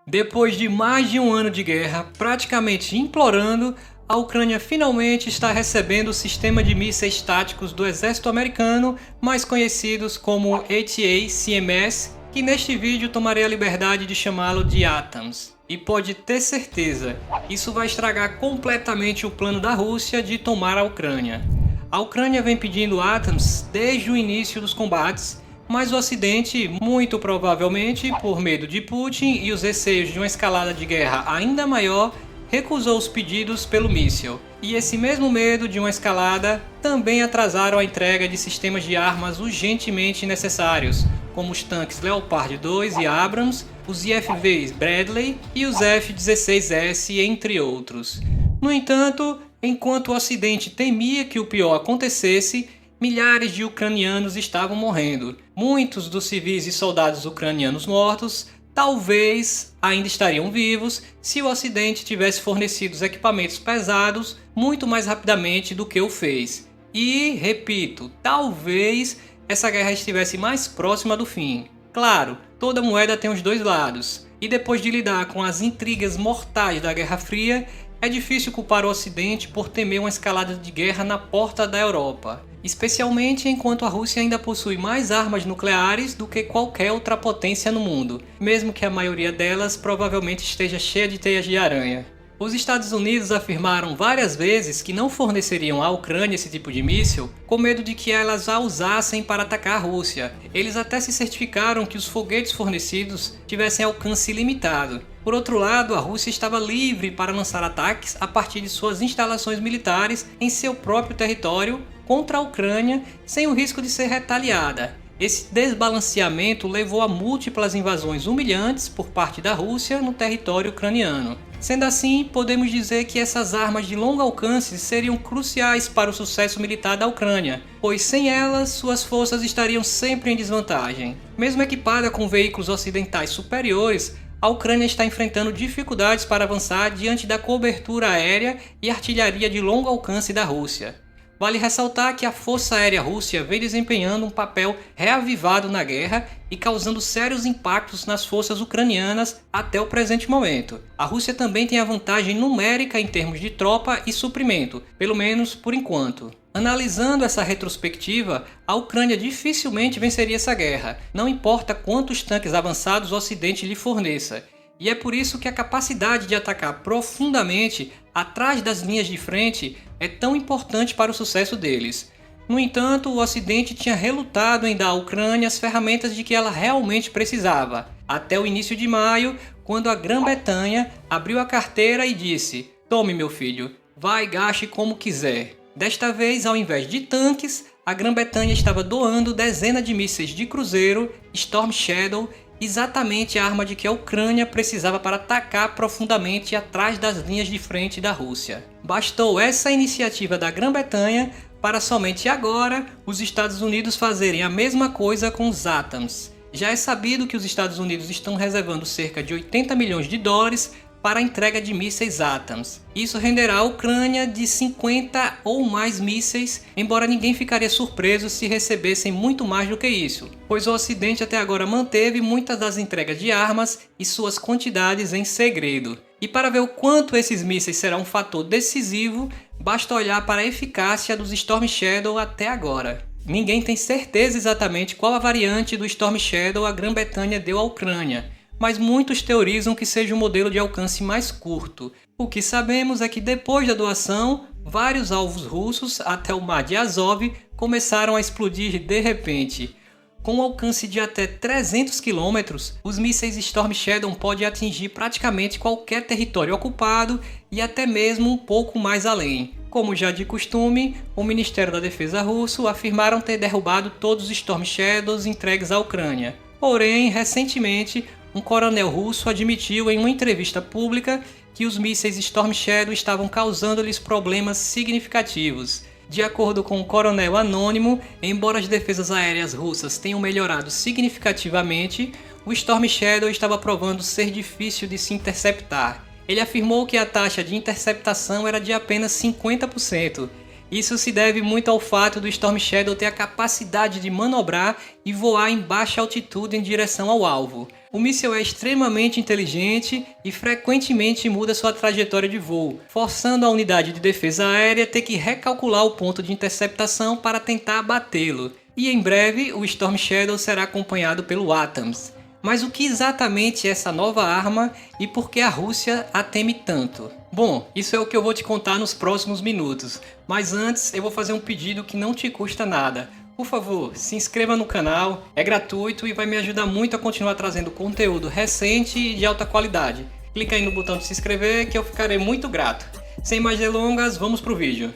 Depois de mais de um ano de guerra, praticamente implorando, a Ucrânia finalmente está recebendo o sistema de mísseis táticos do exército americano, mais conhecidos como ATACMS, que neste vídeo tomarei a liberdade de chamá-lo de ATAMS. E pode ter certeza, isso vai estragar completamente o plano da Rússia de tomar a Ucrânia. A Ucrânia vem pedindo ATAMS desde o início dos combates, mas o Ocidente, muito provavelmente por medo de Putin e os receios de uma escalada de guerra ainda maior, recusou os pedidos pelo míssil. E esse mesmo medo de uma escalada também atrasaram a entrega de sistemas de armas urgentemente necessários, como os tanques Leopard 2 e Abrams, os IFVs Bradley e os F-16S, entre outros. No entanto, enquanto o Ocidente temia que o pior acontecesse, milhares de ucranianos estavam morrendo. Muitos dos civis e soldados ucranianos mortos talvez ainda estariam vivos se o Ocidente tivesse fornecido os equipamentos pesados muito mais rapidamente do que o fez. E, repito, talvez essa guerra estivesse mais próxima do fim. Claro, toda moeda tem os dois lados, e depois de lidar com as intrigas mortais da Guerra Fria, é difícil culpar o Ocidente por temer uma escalada de guerra na porta da Europa, especialmente enquanto a Rússia ainda possui mais armas nucleares do que qualquer outra potência no mundo, mesmo que a maioria delas provavelmente esteja cheia de teias de aranha. Os Estados Unidos afirmaram várias vezes que não forneceriam à Ucrânia esse tipo de míssil, com medo de que elas a usassem para atacar a Rússia. Eles até se certificaram que os foguetes fornecidos tivessem alcance limitado. Por outro lado, a Rússia estava livre para lançar ataques a partir de suas instalações militares em seu próprio território contra a Ucrânia, sem o risco de ser retaliada. Esse desbalanceamento levou a múltiplas invasões humilhantes por parte da Rússia no território ucraniano. Sendo assim, podemos dizer que essas armas de longo alcance seriam cruciais para o sucesso militar da Ucrânia, pois sem elas, suas forças estariam sempre em desvantagem. Mesmo equipada com veículos ocidentais superiores, a Ucrânia está enfrentando dificuldades para avançar diante da cobertura aérea e artilharia de longo alcance da Rússia. Vale ressaltar que a Força Aérea Russa vem desempenhando um papel reavivado na guerra e causando sérios impactos nas forças ucranianas até o presente momento. A Rússia também tem a vantagem numérica em termos de tropa e suprimento, pelo menos por enquanto. Analisando essa retrospectiva, a Ucrânia dificilmente venceria essa guerra, não importa quantos tanques avançados o Ocidente lhe forneça. E é por isso que a capacidade de atacar profundamente atrás das linhas de frente é tão importante para o sucesso deles. No entanto, o Ocidente tinha relutado em dar à Ucrânia as ferramentas de que ela realmente precisava, até o início de maio, quando a Grã-Bretanha abriu a carteira e disse: "Tome, meu filho, vá e gaste como quiser." Desta vez, ao invés de tanques, a Grã-Bretanha estava doando dezenas de mísseis de cruzeiro Storm Shadow, exatamente a arma de que a Ucrânia precisava para atacar profundamente atrás das linhas de frente da Rússia. Bastou essa iniciativa da Grã-Bretanha para somente agora os Estados Unidos fazerem a mesma coisa com os ATAMS. Já é sabido que os Estados Unidos estão reservando cerca de 80 milhões de dólares para a entrega de mísseis ATAMS. Isso renderá a Ucrânia de 50 ou mais mísseis, embora ninguém ficaria surpreso se recebessem muito mais do que isso, pois o Ocidente até agora manteve muitas das entregas de armas e suas quantidades em segredo. E para ver o quanto esses mísseis serão um fator decisivo, basta olhar para a eficácia dos Storm Shadow até agora. Ninguém tem certeza exatamente qual a variante do Storm Shadow a Grã-Bretanha deu à Ucrânia, mas muitos teorizam que seja um modelo de alcance mais curto. O que sabemos é que depois da doação, vários alvos russos, até o Mar de Azov, começaram a explodir de repente. Com um alcance de até 300 km, os mísseis Storm Shadow podem atingir praticamente qualquer território ocupado e até mesmo um pouco mais além. Como já de costume, o Ministério da Defesa russo afirmaram ter derrubado todos os Storm Shadows entregues à Ucrânia. Porém, recentemente, um coronel russo admitiu em uma entrevista pública que os mísseis Storm Shadow estavam causando-lhes problemas significativos. De acordo com o coronel anônimo, embora as defesas aéreas russas tenham melhorado significativamente, o Storm Shadow estava provando ser difícil de se interceptar. Ele afirmou que a taxa de interceptação era de apenas 50%, Isso se deve muito ao fato do Storm Shadow ter a capacidade de manobrar e voar em baixa altitude em direção ao alvo. O míssil é extremamente inteligente e frequentemente muda sua trajetória de voo, forçando a unidade de defesa aérea a ter que recalcular o ponto de interceptação para tentar abatê-lo. E em breve o Storm Shadow será acompanhado pelo ATACMS. Mas o que exatamente é essa nova arma e por que a Rússia a teme tanto? Bom, isso é o que eu vou te contar nos próximos minutos, mas antes eu vou fazer um pedido que não te custa nada. Por favor, se inscreva no canal, é gratuito e vai me ajudar muito a continuar trazendo conteúdo recente e de alta qualidade. Clica aí no botão de se inscrever que eu ficarei muito grato. Sem mais delongas, vamos pro vídeo.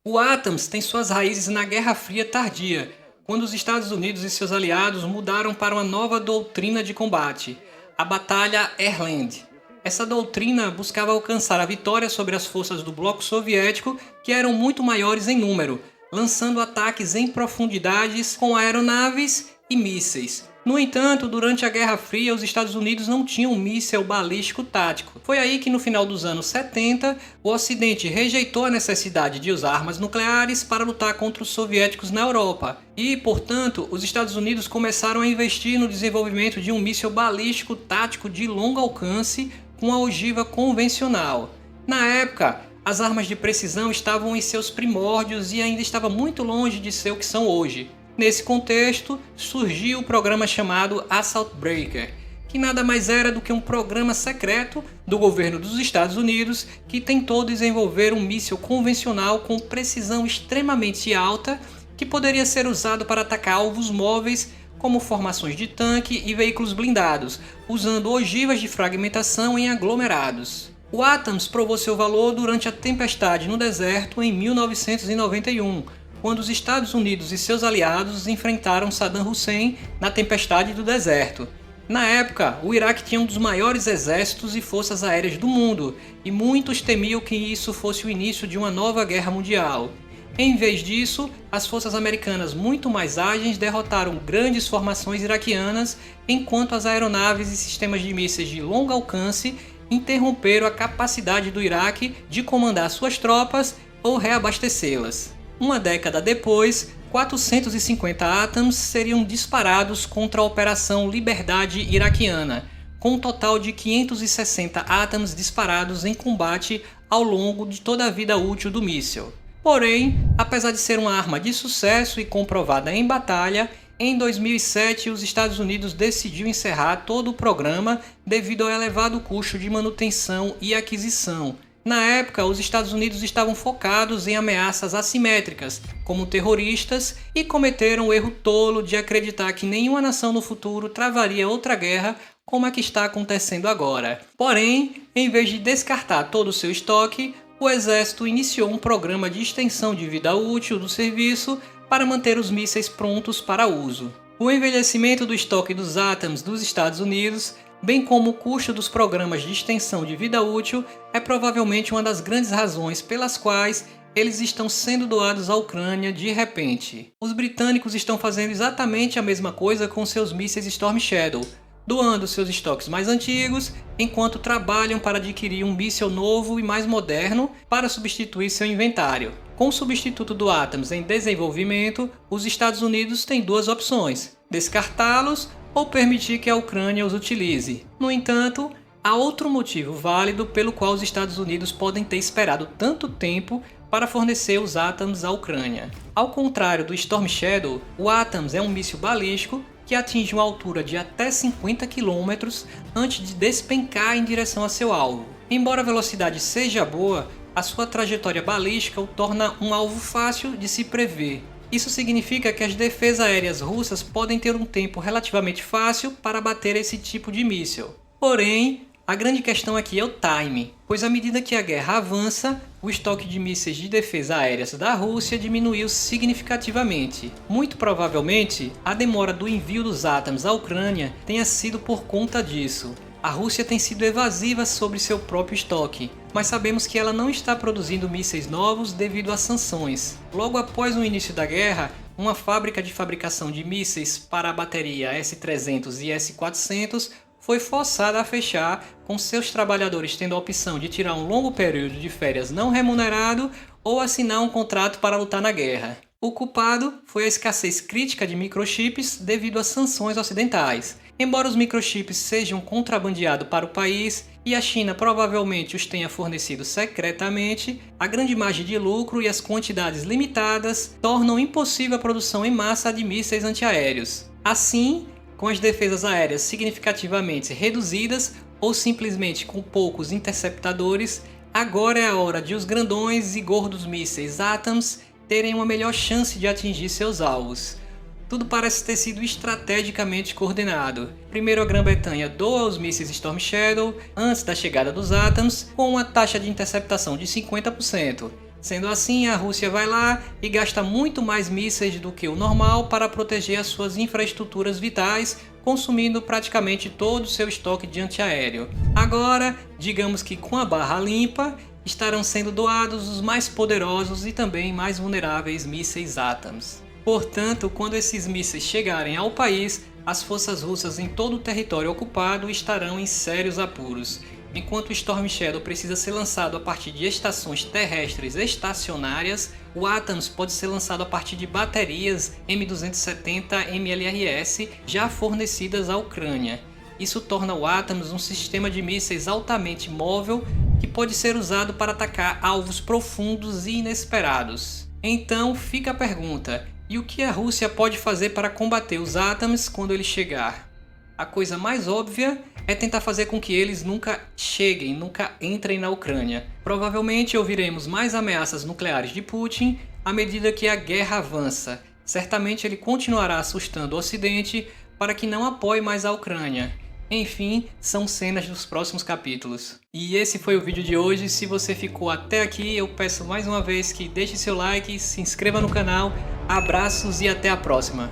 O ATACMS tem suas raízes na Guerra Fria tardia, quando os Estados Unidos e seus aliados mudaram para uma nova doutrina de combate, a Batalha Airland. Essa doutrina buscava alcançar a vitória sobre as forças do bloco soviético, que eram muito maiores em número, lançando ataques em profundidades com aeronaves e mísseis. No entanto, durante a Guerra Fria, os Estados Unidos não tinham um míssil balístico tático. Foi aí que no final dos anos 70, o Ocidente rejeitou a necessidade de usar armas nucleares para lutar contra os soviéticos na Europa. E, portanto, os Estados Unidos começaram a investir no desenvolvimento de um míssil balístico tático de longo alcance com a ogiva convencional. Na época, as armas de precisão estavam em seus primórdios e ainda estava muito longe de ser o que são hoje. Nesse contexto, surgiu o programa chamado Assault Breaker, que nada mais era do que um programa secreto do governo dos Estados Unidos que tentou desenvolver um míssil convencional com precisão extremamente alta que poderia ser usado para atacar alvos móveis como formações de tanque e veículos blindados, usando ogivas de fragmentação em aglomerados. O ATACMS provou seu valor durante a tempestade no deserto em 1991, quando os Estados Unidos e seus aliados enfrentaram Saddam Hussein na tempestade do deserto. Na época, o Iraque tinha um dos maiores exércitos e forças aéreas do mundo, e muitos temiam que isso fosse o início de uma nova guerra mundial. Em vez disso, as forças americanas muito mais ágeis derrotaram grandes formações iraquianas, enquanto as aeronaves e sistemas de mísseis de longo alcance interromperam a capacidade do Iraque de comandar suas tropas ou reabastecê-las. Uma década depois, 450 ATACMS seriam disparados contra a Operação Liberdade Iraquiana, com um total de 560 ATACMS disparados em combate ao longo de toda a vida útil do míssil. Porém, apesar de ser uma arma de sucesso e comprovada em batalha, em 2007 os Estados Unidos decidiu encerrar todo o programa devido ao elevado custo de manutenção e aquisição. Na época, os Estados Unidos estavam focados em ameaças assimétricas, como terroristas, e cometeram o erro tolo de acreditar que nenhuma nação no futuro travaria outra guerra como a que está acontecendo agora. Porém, em vez de descartar todo o seu estoque, o exército iniciou um programa de extensão de vida útil do serviço para manter os mísseis prontos para uso. O envelhecimento do estoque dos ATACMS dos Estados Unidos, bem como o custo dos programas de extensão de vida útil, é provavelmente uma das grandes razões pelas quais eles estão sendo doados à Ucrânia de repente. Os britânicos estão fazendo exatamente a mesma coisa com seus mísseis Storm Shadow, doando seus estoques mais antigos, enquanto trabalham para adquirir um míssil novo e mais moderno para substituir seu inventário. Com o substituto do ATACMS em desenvolvimento, os Estados Unidos têm duas opções: descartá-los ou permitir que a Ucrânia os utilize. No entanto, há outro motivo válido pelo qual os Estados Unidos podem ter esperado tanto tempo para fornecer os ATACMS à Ucrânia. Ao contrário do Storm Shadow, o ATACMS é um míssil balístico que atinge uma altura de até 50 km antes de despencar em direção a seu alvo. Embora a velocidade seja boa, a sua trajetória balística o torna um alvo fácil de se prever. Isso significa que as defesas aéreas russas podem ter um tempo relativamente fácil para abater esse tipo de míssil. Porém, a grande questão aqui é o time, pois à medida que a guerra avança, o estoque de mísseis de defesa aéreas da Rússia diminuiu significativamente. Muito provavelmente, a demora do envio dos ATACMS à Ucrânia tenha sido por conta disso. A Rússia tem sido evasiva sobre seu próprio estoque, mas sabemos que ela não está produzindo mísseis novos devido às sanções. Logo após o início da guerra, uma fábrica de fabricação de mísseis para a bateria S-300 e S-400 foi forçada a fechar, com seus trabalhadores tendo a opção de tirar um longo período de férias não remunerado ou assinar um contrato para lutar na guerra. O culpado foi a escassez crítica de microchips devido às sanções ocidentais. Embora os microchips sejam contrabandeados para o país e a China provavelmente os tenha fornecido secretamente, a grande margem de lucro e as quantidades limitadas tornam impossível a produção em massa de mísseis antiaéreos. Assim, com as defesas aéreas significativamente reduzidas ou simplesmente com poucos interceptadores, agora é a hora de os grandões e gordos mísseis ATACMS terem uma melhor chance de atingir seus alvos. Tudo parece ter sido estrategicamente coordenado. Primeiro a Grã-Bretanha doa os mísseis Storm Shadow antes da chegada dos ATACMS com uma taxa de interceptação de 50%. Sendo assim, a Rússia vai lá e gasta muito mais mísseis do que o normal para proteger as suas infraestruturas vitais, consumindo praticamente todo o seu estoque de antiaéreo. Agora, digamos que com a barra limpa, estarão sendo doados os mais poderosos e também mais vulneráveis mísseis ATACMS. Portanto, quando esses mísseis chegarem ao país, as forças russas em todo o território ocupado estarão em sérios apuros. Enquanto o Storm Shadow precisa ser lançado a partir de estações terrestres estacionárias, o ATACMS pode ser lançado a partir de baterias M270 MLRS já fornecidas à Ucrânia. Isso torna o ATACMS um sistema de mísseis altamente móvel que pode ser usado para atacar alvos profundos e inesperados. Então fica a pergunta, e o que a Rússia pode fazer para combater os ATACMS quando ele chegar? A coisa mais óbvia é tentar fazer com que eles nunca cheguem, nunca entrem na Ucrânia. Provavelmente ouviremos mais ameaças nucleares de Putin à medida que a guerra avança. Certamente ele continuará assustando o Ocidente para que não apoie mais a Ucrânia. Enfim, são cenas dos próximos capítulos. E esse foi o vídeo de hoje. Se você ficou até aqui, eu peço mais uma vez que deixe seu like, se inscreva no canal. Abraços e até a próxima.